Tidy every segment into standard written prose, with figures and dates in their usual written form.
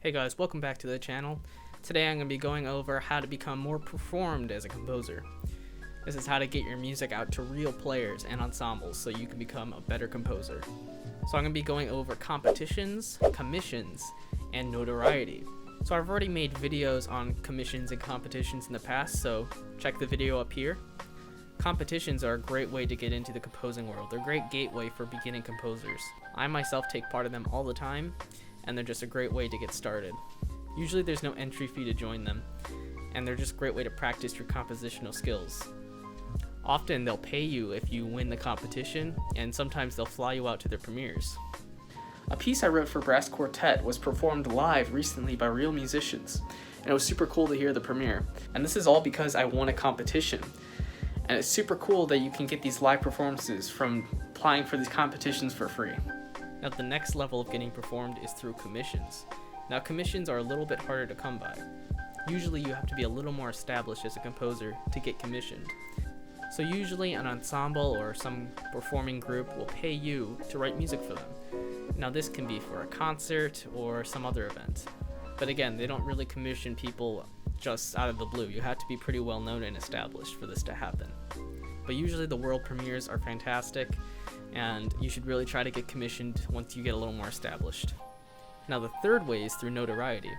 Hey guys, welcome back to the channel. Today I'm going to be going over how to become more performed as a composer. This is how to get your music out to real players and ensembles so you can become a better composer. So I'm going to be going over competitions, commissions, and notoriety. So I've already made videos on commissions and competitions in the past, so check the video up here. Competitions are a great way to get into the composing world. They're a great gateway for beginning composers. I myself take part in them all the time, and they're just a great way to get started. Usually there's no entry fee to join them, and they're just a great way to practice your compositional skills. Often they'll pay you if you win the competition, and sometimes they'll fly you out to their premieres. A piece I wrote for Brass Quartet was performed live recently by real musicians, and it was super cool to hear the premiere. And this is all because I won a competition. And it's super cool that you can get these live performances from applying for these competitions for free. Now the next level of getting performed is through commissions. Now commissions are a little bit harder to come by. Usually you have to be a little more established as a composer to get commissioned. So usually an ensemble or some performing group will pay you to write music for them. Now this can be for a concert or some other event. But again, they don't really commission people just out of the blue. You have to be pretty well known and established for this to happen. But usually the world premieres are fantastic, and you should really try to get commissioned once you get a little more established. Now the third way is through notoriety.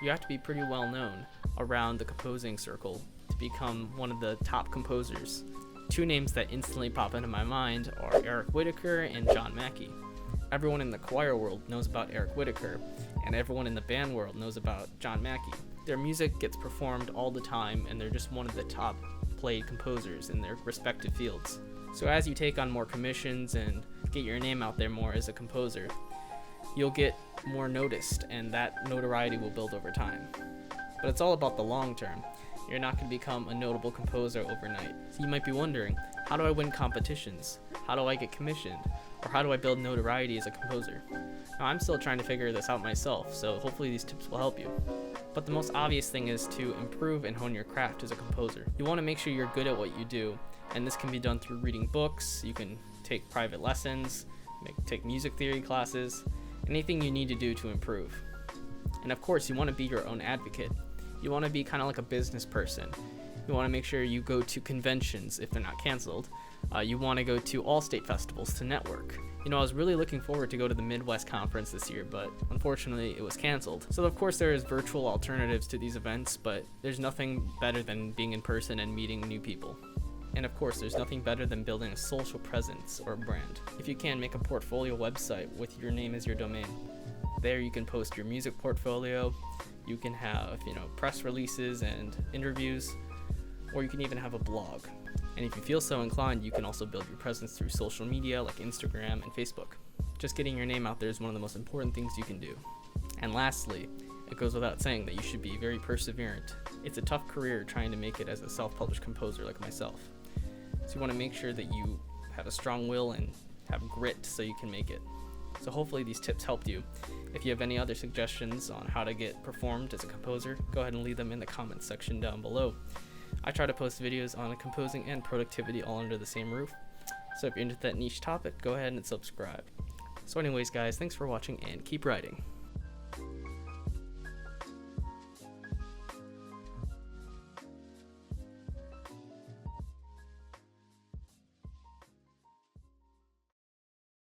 You have to be pretty well known around the composing circle to become one of the top composers. Two names that instantly pop into my mind are Eric Whitacre and John Mackey. Everyone in the choir world knows about Eric Whitacre, and everyone in the band world knows about John Mackey. Their music gets performed all the time, and they're just one of the top played composers in their respective fields. So as you take on more commissions and get your name out there more as a composer, you'll get more noticed, and that notoriety will build over time. But it's all about the long term. You're not going to become a notable composer overnight. So you might be wondering, how do I win competitions? How do I get commissioned? Or how do I build notoriety as a composer? Now, I'm still trying to figure this out myself, so hopefully these tips will help you. But the most obvious thing is to improve and hone your craft as a composer. You want to make sure you're good at what you do, and this can be done through reading books. You can take private lessons, take music theory classes, anything you need to do to improve. And of course, you want to be your own advocate. You want to be kind of like a business person. You want to make sure you go to conventions if they're not canceled. You want to go to all state festivals to network. You know, I was really looking forward to go to the Midwest conference this year, but unfortunately it was canceled. So of course there is virtual alternatives to these events, but there's nothing better than being in person and meeting new people. And of course there's nothing better than building a social presence or a brand. If you can, make a portfolio website with your name as your domain. There you can post your music portfolio, you can have, press releases and interviews, or you can even have a blog. And if you feel so inclined, you can also build your presence through social media like Instagram and Facebook. Just getting your name out there is one of the most important things you can do. And lastly, it goes without saying that you should be very perseverant. It's a tough career trying to make it as a self-published composer like myself. So you want to make sure that you have a strong will and have grit so you can make it. So hopefully these tips helped you. If you have any other suggestions on how to get performed as a composer, go ahead and leave them in the comments section down below. I try to post videos on composing and productivity all under the same roof. So if you're into that niche topic, go ahead and subscribe. So anyways guys, thanks for watching and keep writing.